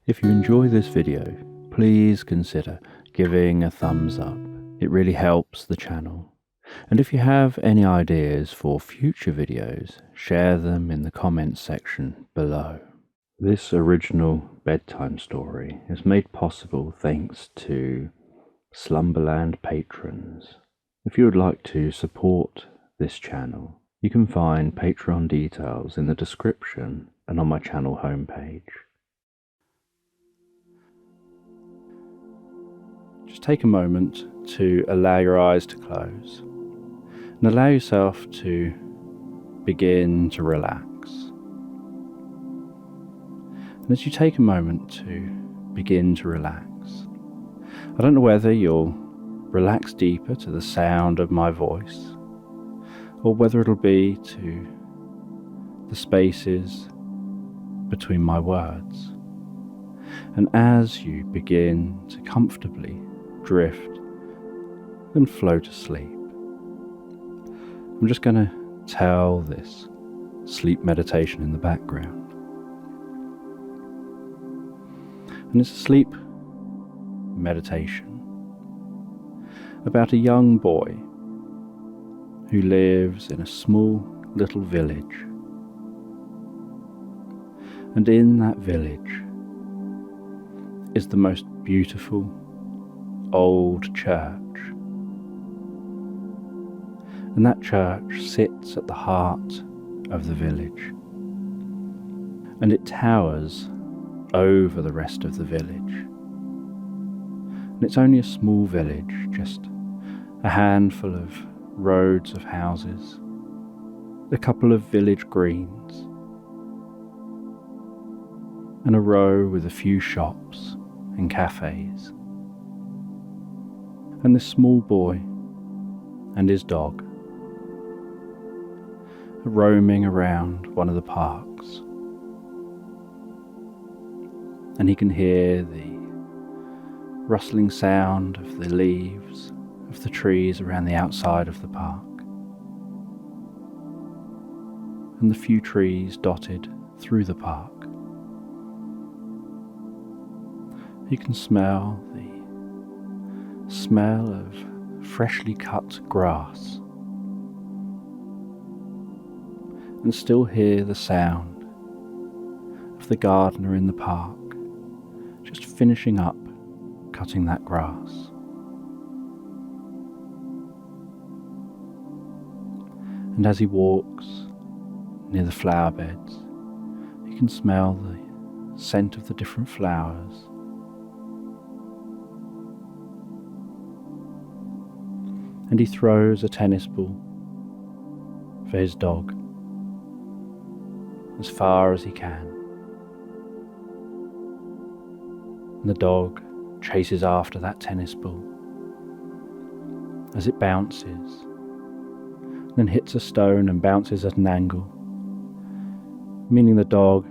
If you enjoy this video, please consider giving a thumbs up. It really helps the channel. And if you have any ideas for future videos, share them in the comments section below. This original bedtime story is made possible thanks to Slumberland patrons. If you would like to support this channel, you can find Patreon details in the description and on my channel homepage. Just take a moment to allow your eyes to close and allow yourself to begin to relax. And as you take a moment to begin to relax, I don't know whether you'll relax deeper to the sound of my voice or whether it'll be to the spaces between my words. And as you begin to comfortably drift and float asleep, I'm just going to tell this sleep meditation in the background. And it's a sleep meditation about a young boy who lives in a small little village. And in that village is the most beautiful old church. And that church sits at the heart of the village, and it towers over the rest of the village. And it's only a small village, just a handful of rows of houses, a couple of village greens, and a row with a few shops and cafes. And this small boy and his dog are roaming around one of the parks, and he can hear the rustling sound of the leaves of the trees around the outside of the park, and the few trees dotted through the park. You can smell the smell of freshly cut grass and still hear the sound of the gardener in the park just finishing up cutting that grass. And as he walks near the flower beds, you can smell the scent of the different flowers. And he throws a tennis ball for his dog as far as he can. And the dog chases after that tennis ball as it bounces, then hits a stone and bounces at an angle, meaning the dog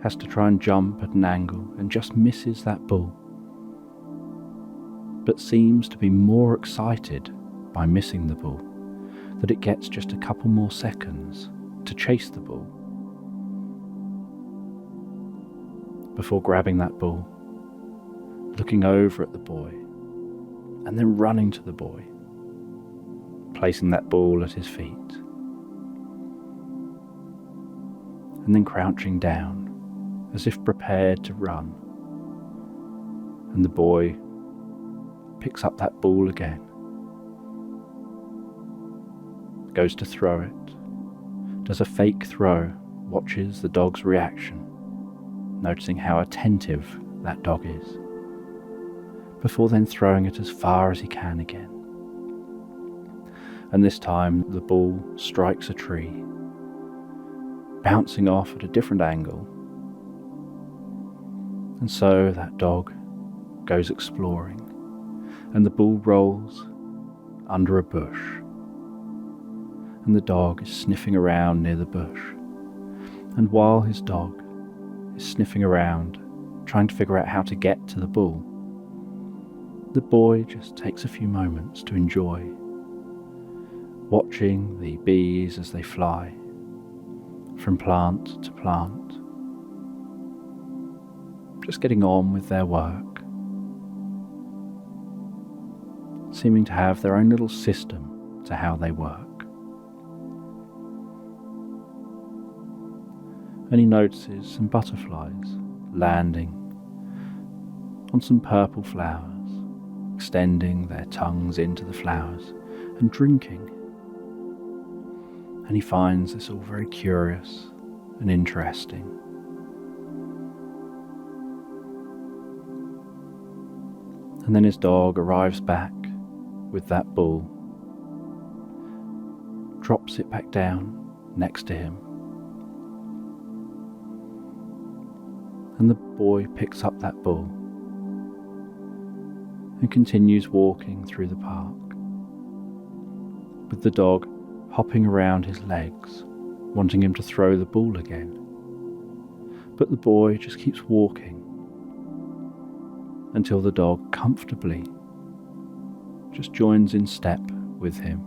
has to try and jump at an angle and just misses that ball, but seems to be more excited by missing the ball that it gets just a couple more seconds to chase the ball before grabbing that ball, looking over at the boy, and then running to the boy, placing that ball at his feet, and then crouching down as if prepared to run. And the boy picks up that ball again, goes to throw it, does a fake throw, watches the dog's reaction, noticing how attentive that dog is, before then throwing it as far as he can again. And this time the ball strikes a tree, bouncing off at a different angle. And so that dog goes exploring, and the ball rolls under a bush. And the dog is sniffing around near the bush. And while his dog is sniffing around, trying to figure out how to get to the ball, the boy just takes a few moments to enjoy watching the bees as they fly from plant to plant, just getting on with their work, seeming to have their own little system to how they work. And he notices some butterflies landing on some purple flowers, extending their tongues into the flowers and drinking. And he finds this all very curious and interesting. And then his dog arrives back with that bull, drops it back down next to him, and the boy picks up that bull and continues walking through the park, with the dog hopping around his legs, wanting him to throw the ball again. But the boy just keeps walking until the dog comfortably just joins in step with him,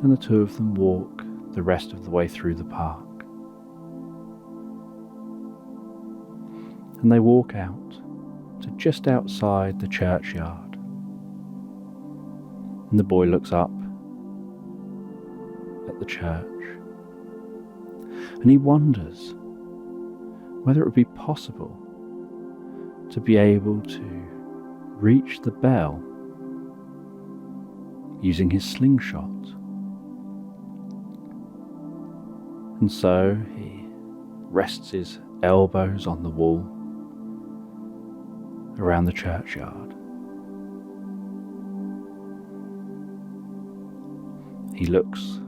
and the two of them walk the rest of the way through the park. And they walk out to just outside the churchyard, and the boy looks up at the church, and he wonders whether it would be possible to be able to reach the bell using his slingshot. And so he rests his elbows on the wall around the churchyard. He looks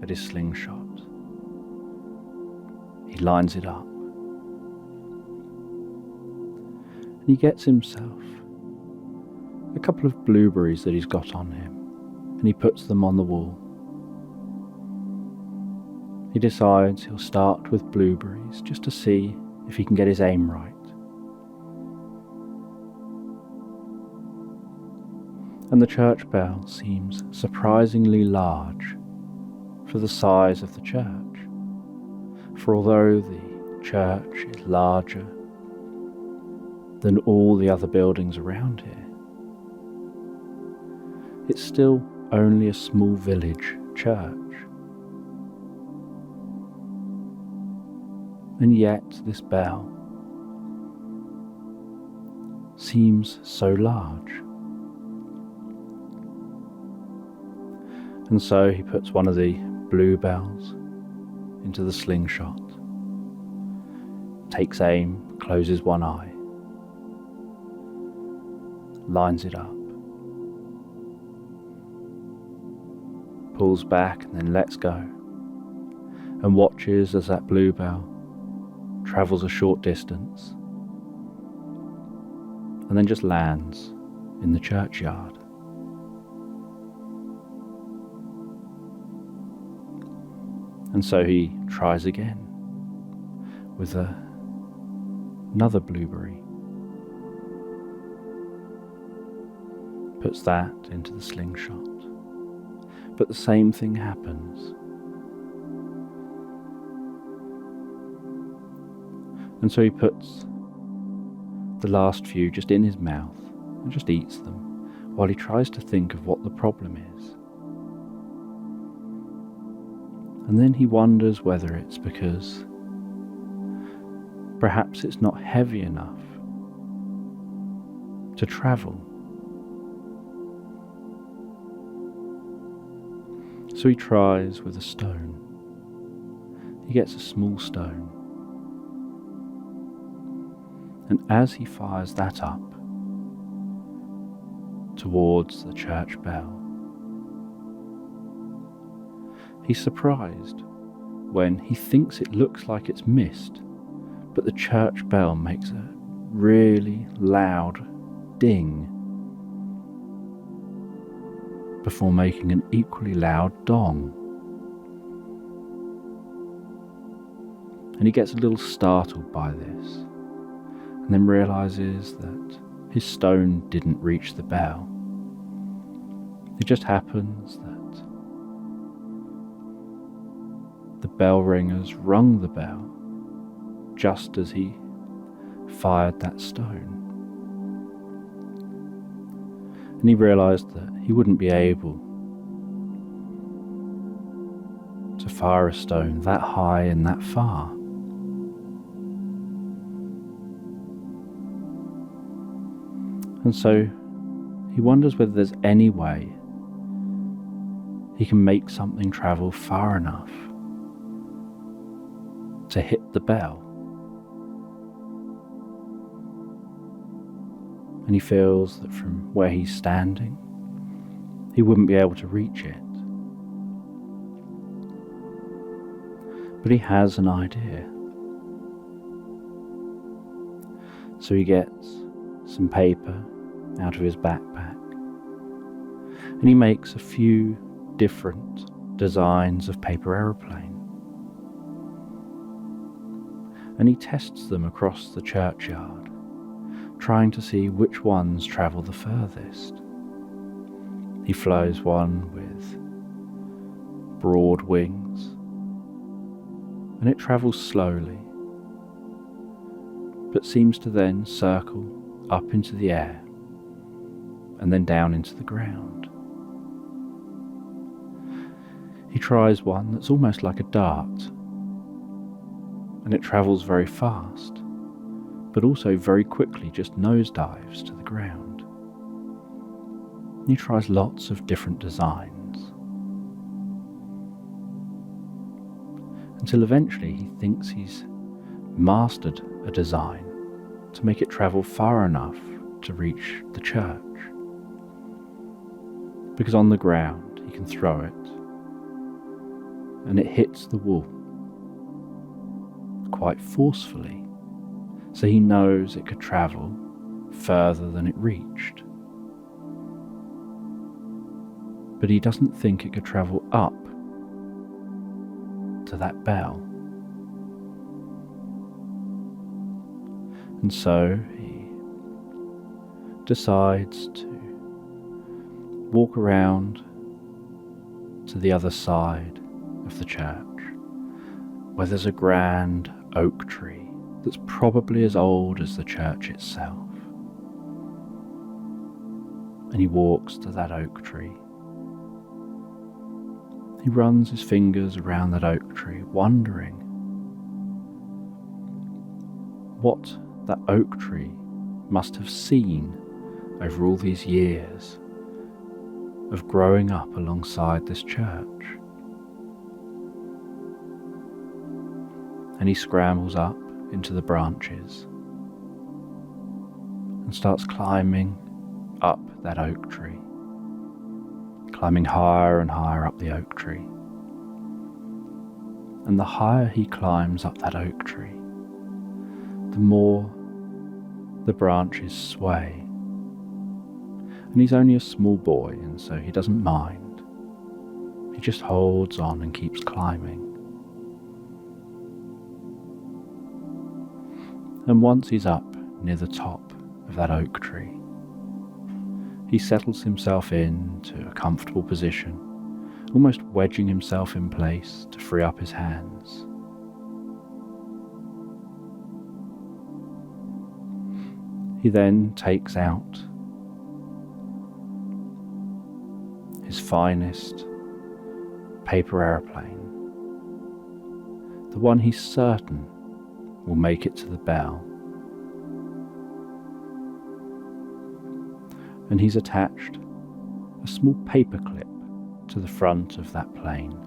at his slingshot. He lines it up. And he gets himself a couple of blueberries that he's got on him, and he puts them on the wall. He decides he'll start with blueberries just to see if he can get his aim right. And the church bell seems surprisingly large for the size of the church. For although the church is larger than all the other buildings around here, it's still only a small village church. And yet this bell seems so large. And so he puts one of the bluebells into the slingshot, takes aim, closes one eye, lines it up, pulls back and then lets go, and watches as that bluebell travels a short distance and then just lands in the churchyard. And so he tries again with another blueberry, puts that into the slingshot, but the same thing happens. And so he puts the last few just in his mouth and just eats them while he tries to think of what the problem is. And then he wonders whether it's because perhaps it's not heavy enough to travel. So he tries with a stone. He gets a small stone. And as he fires that up towards the church bell, he's surprised when he thinks it looks like it's missed, but the church bell makes a really loud ding before making an equally loud dong. And he gets a little startled by this, and then realizes that his stone didn't reach the bell. It just happens that the bell ringers rung the bell just as he fired that stone. And he realised that he wouldn't be able to fire a stone that high and that far. And so he wonders whether there's any way he can make something travel far enough to hit the bell. And he feels that from where he's standing, he wouldn't be able to reach it. But he has an idea. So he gets some paper out of his backpack and he makes a few different designs of paper aeroplane. And he tests them across the churchyard, trying to see which ones travel the furthest. He flies one with broad wings, and it travels slowly, but seems to then circle up into the air and then down into the ground. He tries one that's almost like a dart, and it travels very fast, but also very quickly just nosedives to the ground. He tries lots of different designs, until eventually he thinks he's mastered a design to make it travel far enough to reach the church. Because on the ground he can throw it, and it hits the wall quite forcefully, so he knows it could travel further than it reached. But he doesn't think it could travel up to that bell. And so he decides to walk around to the other side of the church, where there's a grand oak tree that's probably as old as the church itself. And he walks to that oak tree. He runs his fingers around that oak tree, wondering what that oak tree must have seen over all these years of growing up alongside this church. And he scrambles up into the branches and starts climbing up that oak tree, climbing higher and higher up the oak tree. And the higher he climbs up that oak tree, the more the branches sway. And he's only a small boy, and so he doesn't mind. He just holds on and keeps climbing. And once he's up near the top of that oak tree, he settles himself into a comfortable position, almost wedging himself in place to free up his hands. He then takes out his finest paper aeroplane, the one he's certain will make it to the bell. And he's attached a small paper clip to the front of that plane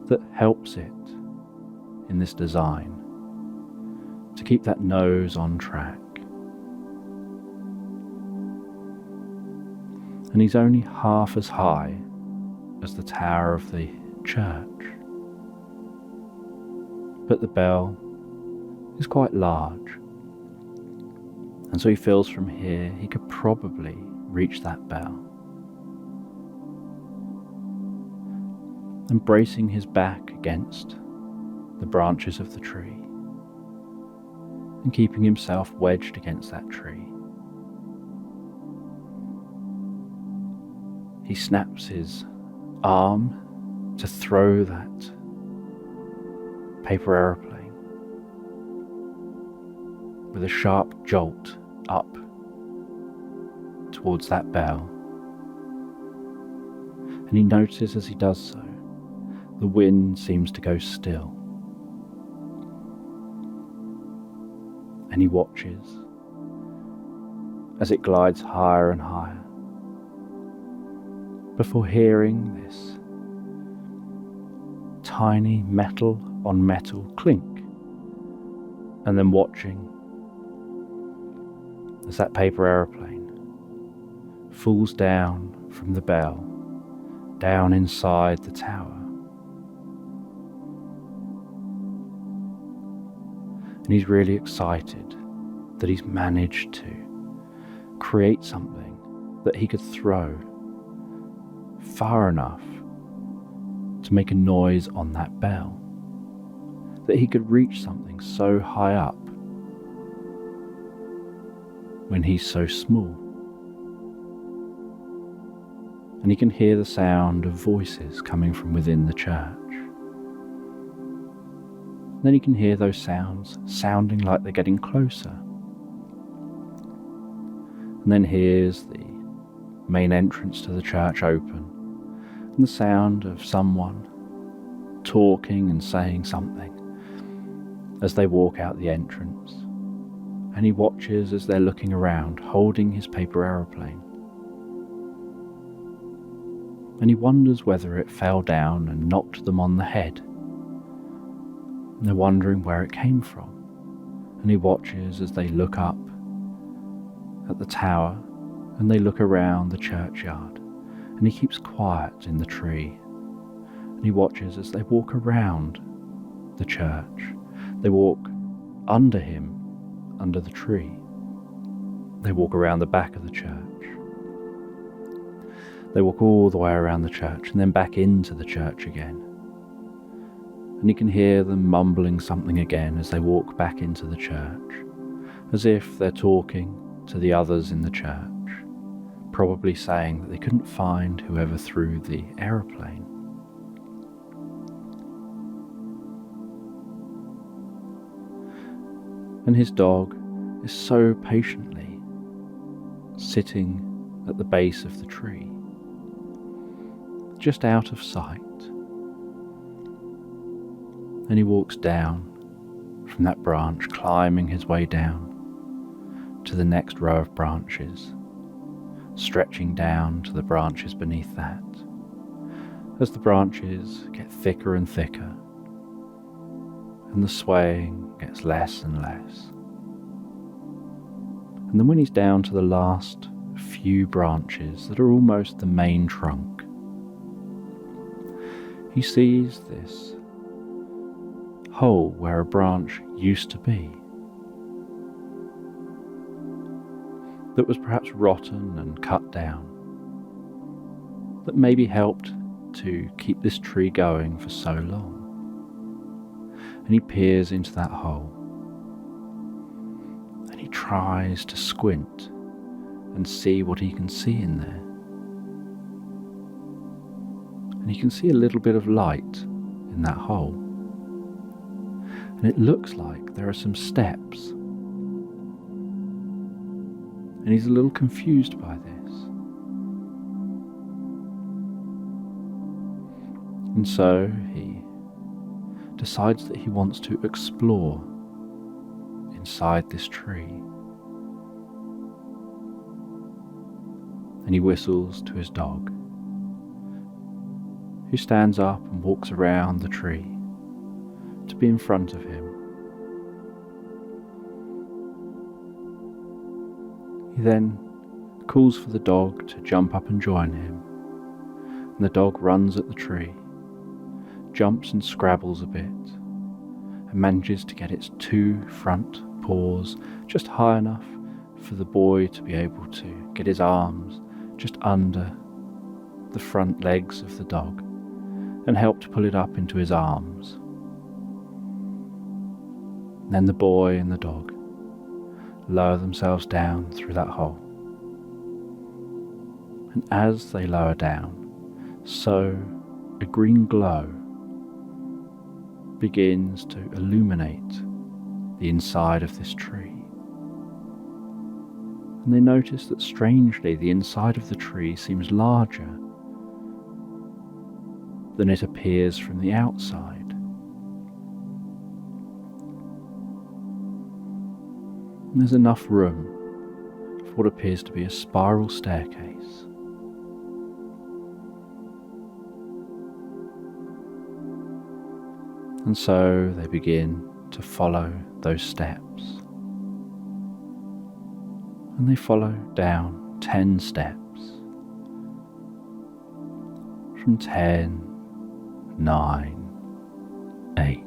that helps it in this design to keep that nose on track. And he's only half as high as the tower of the church, but the bell is quite large, and so he feels from here he could probably reach that bell. And bracing his back against the branches of the tree and keeping himself wedged against that tree, he snaps his arm to throw that paper aeroplane. with a sharp jolt up towards that bell. And he notices as he does so, the wind seems to go still. And he watches as it glides higher and higher, before hearing this tiny metal on metal clink, and then watching as that paper aeroplane falls down from the bell, down inside the tower. And he's really excited that he's managed to create something that he could throw far enough to make a noise on that bell, that he could reach something so high up when he's so small. And he can hear the sound of voices coming from within the church. Then he can hear those sounds sounding like they're getting closer. And then hears the main entrance to the church open, and the sound of someone talking and saying something as they walk out the entrance. And he watches as they're looking around, holding his paper aeroplane. And he wonders whether it fell down and knocked them on the head. And they're wondering where it came from. And he watches as they look up at the tower and they look around the churchyard. And he keeps quiet in the tree. And he watches as they walk around the church. They walk under him, under the tree. They walk around the back of the church. They walk all the way around the church and then back into the church again. And you can hear them mumbling something again as they walk back into the church, as if they're talking to the others in the church, probably saying that they couldn't find whoever threw the aeroplane. And his dog is so patiently sitting at the base of the tree, just out of sight. And he walks down from that branch, climbing his way down to the next row of branches, stretching down to the branches beneath that. As the branches get thicker and thicker, and the swaying gets less and less. And then when he's down to the last few branches that are almost the main trunk, he sees this hole where a branch used to be, that was perhaps rotten and cut down, that maybe helped to keep this tree going for so long. And he peers into that hole, and he tries to squint and see what he can see in there. And he can see a little bit of light in that hole. And it looks like there are some steps. And he's a little confused by this. And so he decides that he wants to explore inside this tree. And he whistles to his dog, who stands up and walks around the tree to be in front of him. He then calls for the dog to jump up and join him, and the dog runs at the tree, jumps and scrabbles a bit, and manages to get its two front paws just high enough for the boy to be able to get his arms just under the front legs of the dog and help to pull it up into his arms. And then the boy and the dog lower themselves down through that hole. And as they lower down, so a green glow begins to illuminate the inside of this tree. And they notice that strangely the inside of the tree seems larger than it appears from the outside. And there's enough room for what appears to be a spiral staircase. And so they begin to follow those steps. And they follow down 10 steps. From 10, 9, 8,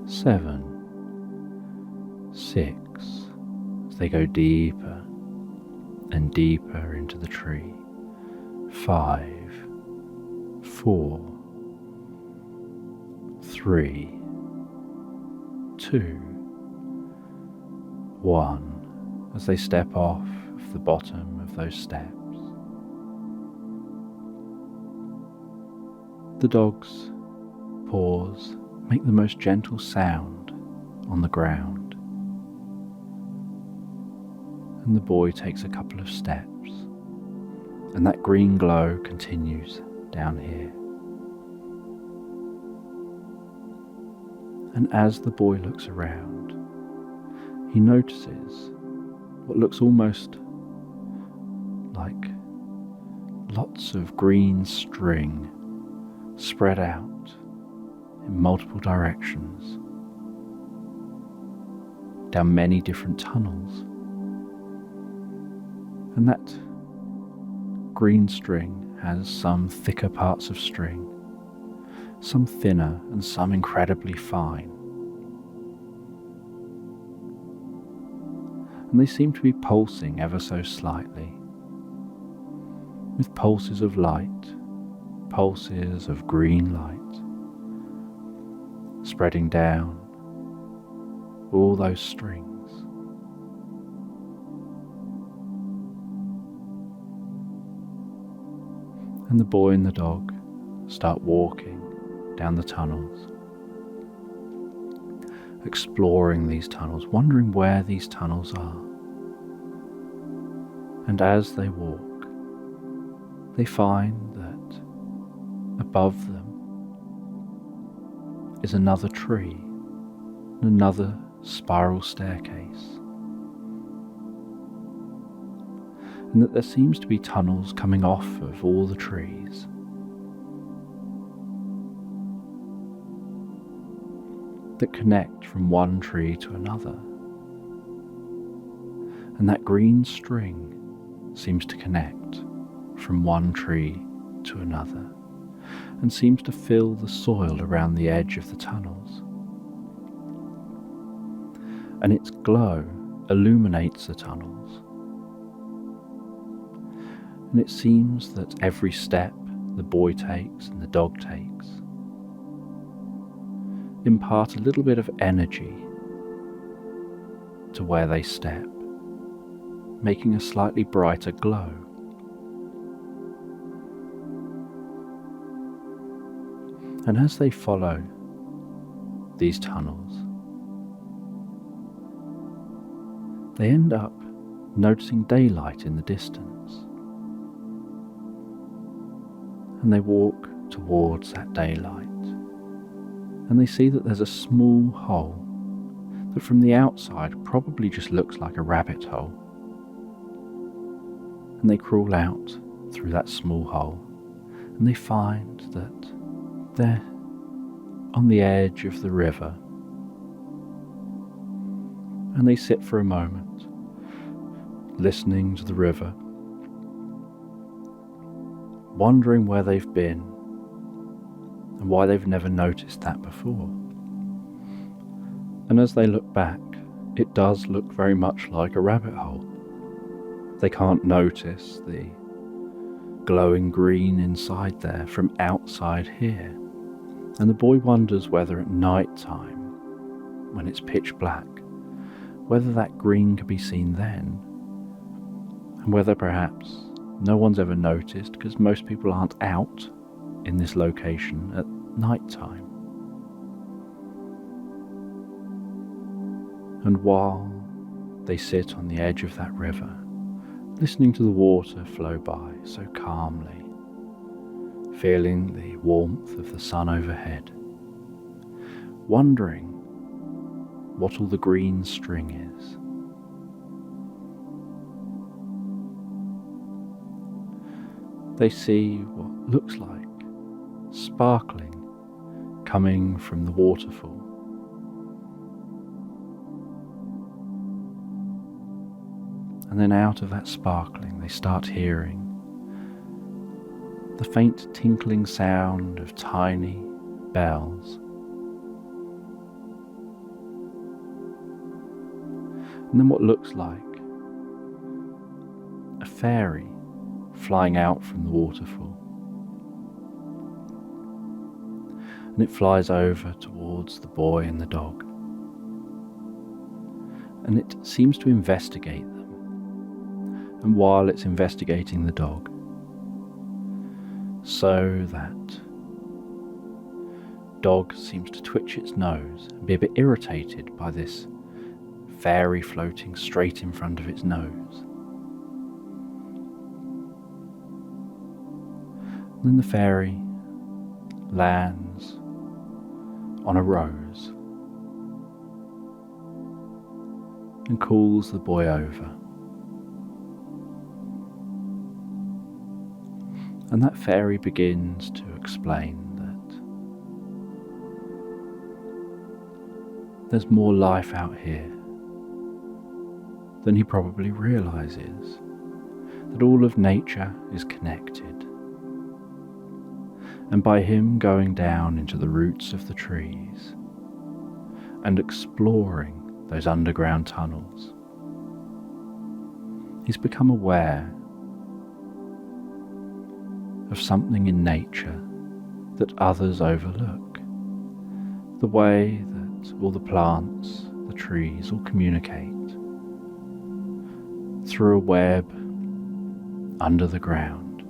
7, 6, as they go deeper and deeper into the tree. 5, 4, 3, 2, 1, as they step off of the bottom of those steps. The dogs pause, make the most gentle sound on the ground, and the boy takes a couple of steps, and that green glow continues down here. And as the boy looks around, he notices what looks almost like lots of green string spread out in multiple directions down many different tunnels. And that green string has some thicker parts of string, some thinner and some incredibly fine. And they seem to be pulsing ever so slightly, with pulses of light, pulses of green light, spreading down all those strings. And the boy and the dog start walking down the tunnels, exploring these tunnels, wondering where these tunnels are. And as they walk, they find that above them is another tree and another spiral staircase, and that there seems to be tunnels coming off of all the trees. That connect from one tree to another, and that green string seems to connect from one tree to another, and seems to fill the soil around the edge of the tunnels, and its glow illuminates the tunnels, and it seems that every step the boy takes and the dog takes impart a little bit of energy to where they step, making a slightly brighter glow. And as they follow these tunnels, they end up noticing daylight in the distance, and they walk towards that daylight. And they see that there's a small hole that from the outside probably just looks like a rabbit hole. And they crawl out through that small hole, and they find that they're on the edge of the river. And they sit for a moment, listening to the river, wondering where they've been and why they've never noticed that before. And as they look back, it does look very much like a rabbit hole. They can't notice the glowing green inside there from outside here. And the boy wonders whether at night time, when it's pitch black, whether that green could be seen then, and whether perhaps no one's ever noticed because most people aren't out in this location at night time. And while they sit on the edge of that river, listening to the water flow by so calmly, feeling the warmth of the sun overhead, wondering what all the green string is. They see what looks like sparkling coming from the waterfall. And then out of that sparkling they start hearing the faint tinkling sound of tiny bells. And then what looks like a fairy flying out from the waterfall. And it flies over towards the boy and the dog. And it seems to investigate them. And while it's investigating the dog, so that dog seems to twitch its nose and be a bit irritated by this fairy floating straight in front of its nose. And then the fairy lands on a rose and calls the boy over. And that fairy begins to explain that there's more life out here than he probably realizes, that all of nature is connected. And by him going down into the roots of the trees and exploring those underground tunnels, he's become aware of something in nature that others overlook. The way that all the plants, the trees all communicate through a web under the ground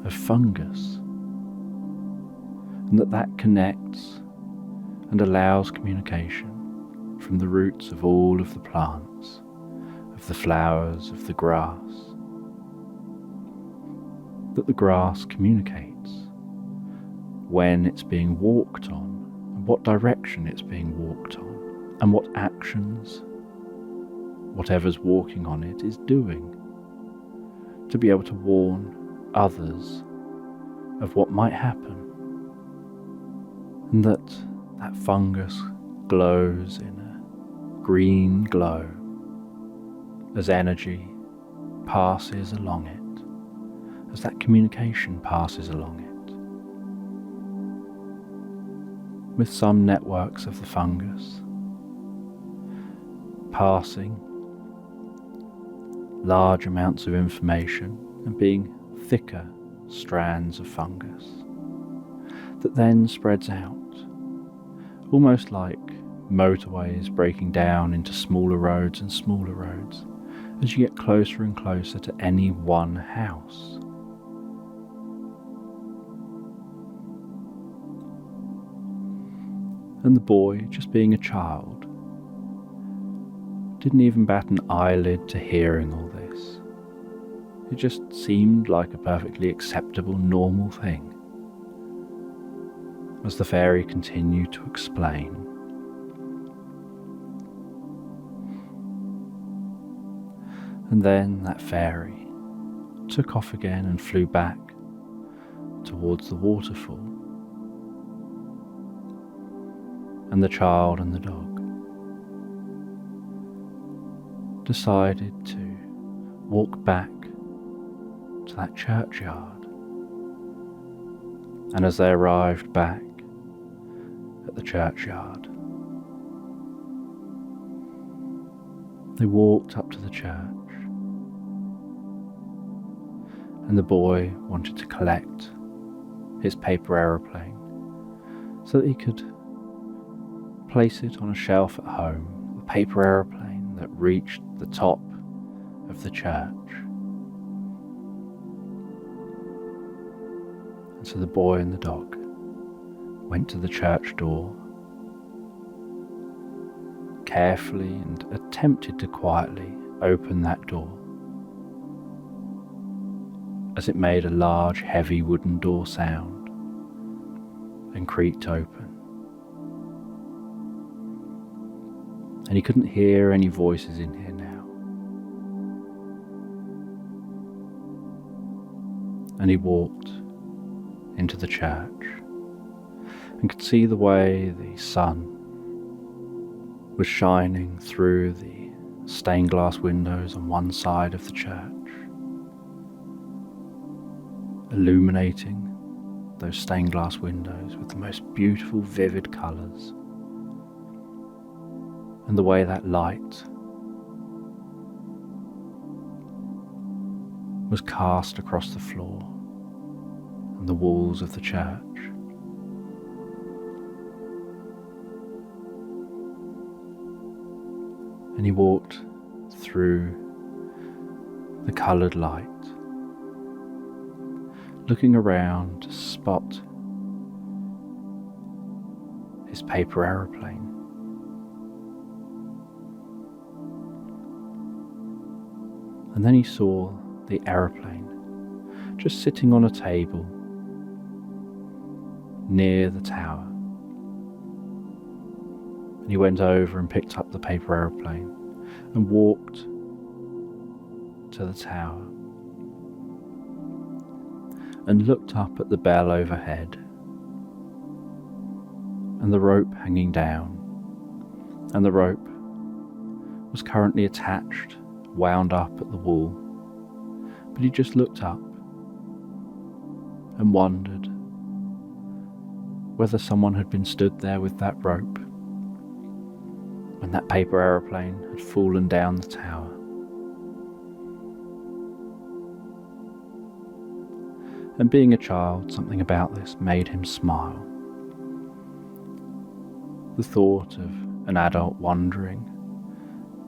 of fungus, and that connects and allows communication from the roots of all of the plants, of the flowers, of the grass, that the grass communicates when it's being walked on, and what direction it's being walked on, and what actions whatever's walking on it is doing, to be able to warn others of what might happen. And that fungus glows in a green glow as energy passes along it, as that communication passes along it, with some networks of the fungus passing large amounts of information and being thicker strands of fungus that then spreads out, almost like motorways breaking down into smaller roads and smaller roads as you get closer and closer to any one house. And the boy, just being a child, didn't even bat an eyelid to hearing all this. It just seemed like a perfectly acceptable, normal thing. As the fairy continued to explain, and then that fairy took off again and flew back towards the waterfall, and the child and the dog decided to walk back to that churchyard. And as they arrived back at the churchyard, they walked up to the church, and the boy wanted to collect his paper aeroplane so that he could place it on a shelf at home, the paper aeroplane that reached the top of the church. And so the boy and the dog went to the church door, carefully and attempted to quietly open that door as it made a large, heavy wooden door sound and creaked open. And he couldn't hear any voices in here now. And he walked into the church and could see the way the sun was shining through the stained glass windows on one side of the church, illuminating those stained glass windows with the most beautiful, vivid colours, and the way that light was cast across the floor and the walls of the church. And he walked through the coloured light, looking around to spot his paper aeroplane. And then he saw the aeroplane just sitting on a table near the tower. And he went over and picked up the paper aeroplane and walked to the tower and looked up at the bell overhead and the rope hanging down, and the rope was currently attached, wound up at the wall, but he just looked up and wondered whether someone had been stood there with that rope when that paper aeroplane had fallen down the tower. And being a child, something about this made him smile. The thought of an adult wondering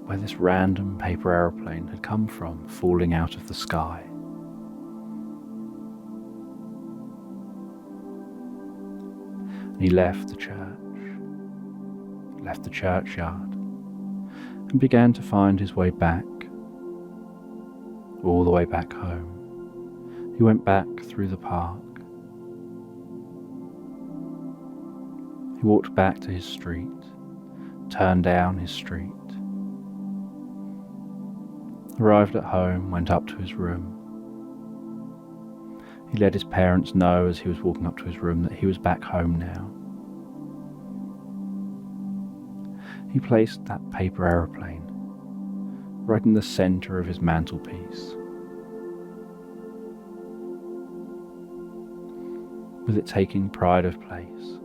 where this random paper aeroplane had come from, falling out of the sky. And he left the churchyard, and began to find his way back, all the way back home. He went back through the park. He walked back to his street, turned down his street, arrived at home, went up to his room. He let his parents know as he was walking up to his room that he was back home now. He placed that paper aeroplane right in the centre of his mantelpiece, with it taking pride of place.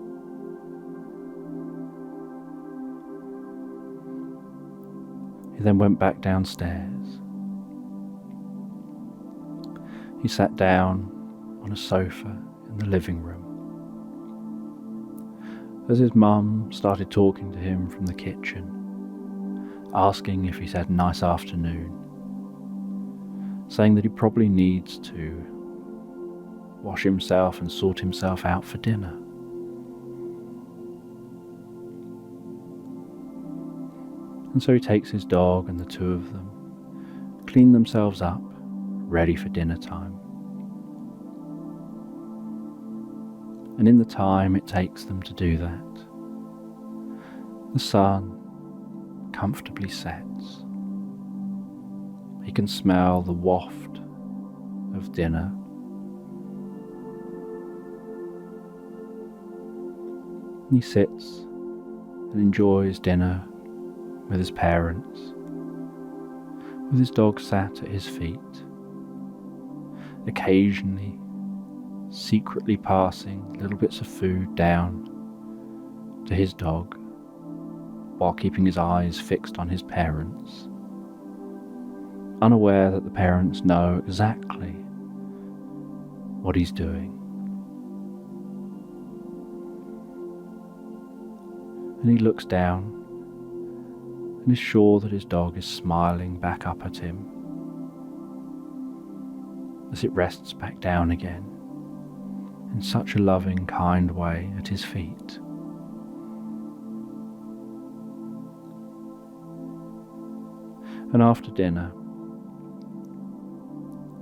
He then went back downstairs. He sat down on a sofa in the living room as his mum started talking to him from the kitchen, asking if he's had a nice afternoon, saying that he probably needs to wash himself and sort himself out for dinner. And so he takes his dog, and the two of them clean themselves up, ready for dinner time. And in the time it takes them to do that, the sun comfortably sets. He can smell the waft of dinner. And he sits and enjoys dinner with his parents, with his dog sat at his feet, occasionally secretly passing little bits of food down to his dog while keeping his eyes fixed on his parents, unaware that the parents know exactly what he's doing. And he looks down and is sure that his dog is smiling back up at him as it rests back down again in such a loving, kind way at his feet. And after dinner,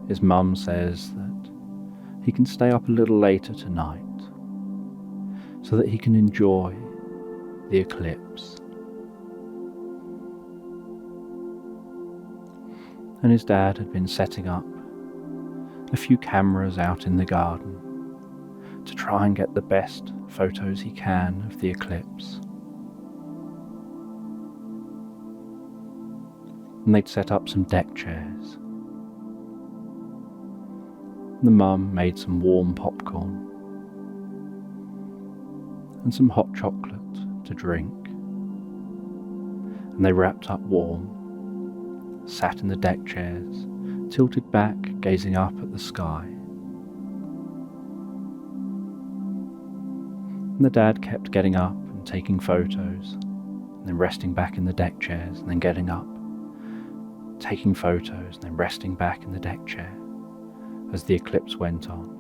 his mum says that he can stay up a little later tonight so that he can enjoy the eclipse. And his dad had been setting up a few cameras out in the garden to try and get the best photos he can of the eclipse. And they'd set up some deck chairs. The mum made some warm popcorn and some hot chocolate to drink. And they wrapped up warm, sat in the deck chairs, tilted back, gazing up at the sky. And the dad kept getting up and taking photos, and then resting back in the deck chairs, and then getting up, taking photos, and then resting back in the deck chair as the eclipse went on.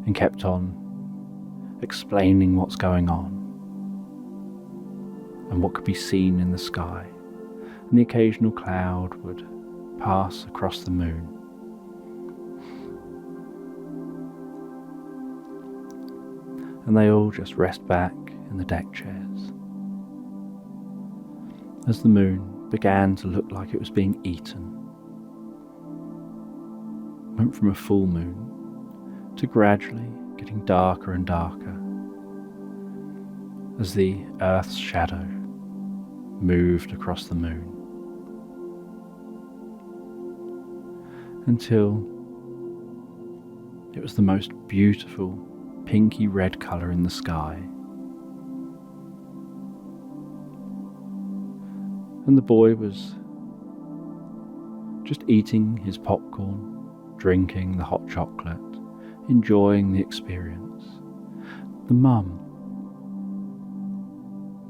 And kept on explaining what's going on and what could be seen in the sky, and the occasional cloud would pass across the moon. And they all just rest back in the deck chairs as the moon began to look like it was being eaten. It went from a full moon to gradually getting darker and darker as the Earth's shadow moved across the moon, until it was the most beautiful pinky red colour in the sky. And the boy was just eating his popcorn, drinking the hot chocolate, enjoying the experience. The mum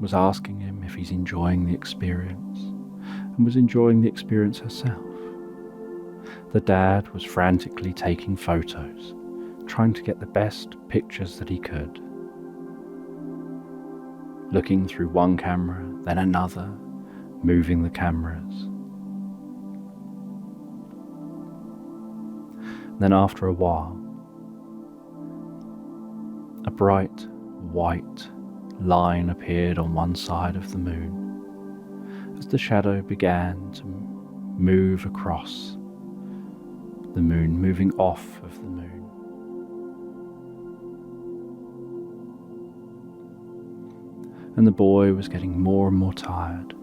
was asking him if he's enjoying the experience, and was enjoying the experience herself. The dad was frantically taking photos, trying to get the best pictures that he could, looking through one camera, then another, moving the cameras. Then after a while, a bright white line appeared on one side of the moon as the shadow began to move across the moon, moving off of the moon. And the boy was getting more and more tired.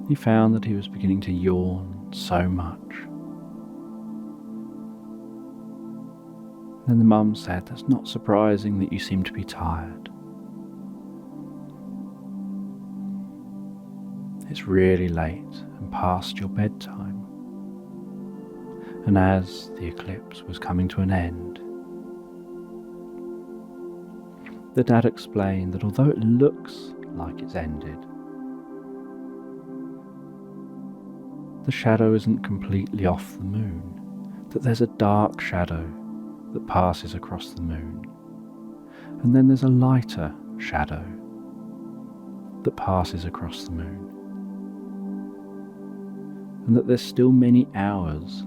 He found that he was beginning to yawn so much. Then the mum said, "That's not surprising that you seem to be tired. It's really late and past your bedtime." And as the eclipse was coming to an end, the dad explained that although it looks like it's ended, the shadow isn't completely off the moon, that there's a dark shadow that passes across the moon, and then there's a lighter shadow that passes across the moon, and that there's still many hours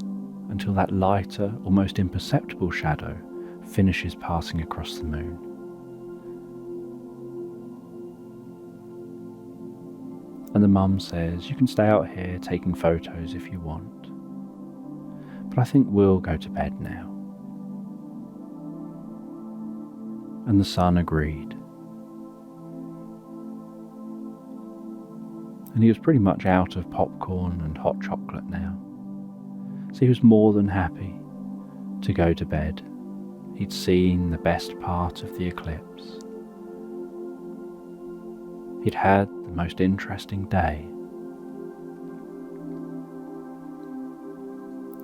until that lighter, almost imperceptible shadow finishes passing across the moon. And the mum says, "You can stay out here taking photos if you want, but I think we'll go to bed now." And the son agreed. And he was pretty much out of popcorn and hot chocolate now, so he was more than happy to go to bed. He'd seen the best part of the eclipse. He'd had the most interesting day.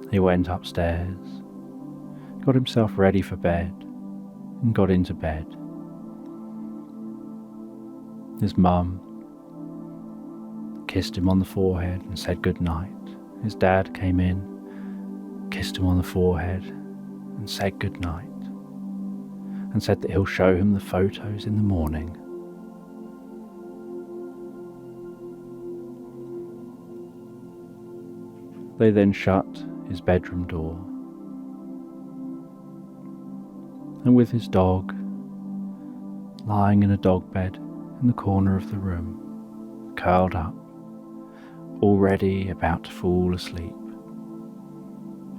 He went upstairs, got himself ready for bed, and got into bed. His mum kissed him on the forehead and said good night. His dad came in, kissed him on the forehead and said good night, and said that he'll show him the photos in the morning. They then shut his bedroom door, and with his dog lying in a dog bed in the corner of the room, curled up, already about to fall asleep,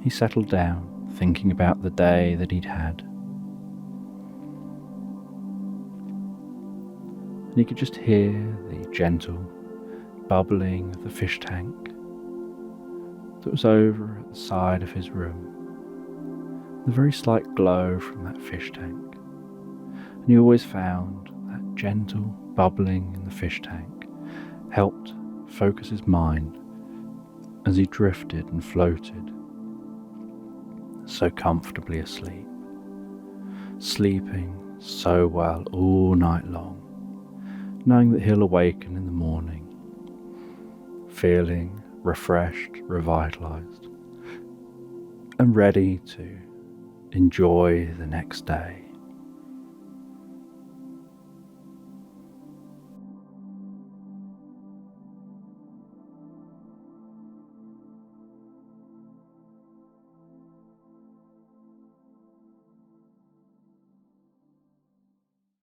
he settled down, thinking about the day that he'd had. And he could just hear the gentle bubbling of the fish tank that was over at the side of his room, the very slight glow from that fish tank. And he always found that gentle bubbling in the fish tank helped focus his mind as he drifted and floated so comfortably asleep, sleeping so well all night long, knowing that he'll awaken in the morning, feeling refreshed, revitalized, and ready to enjoy the next day.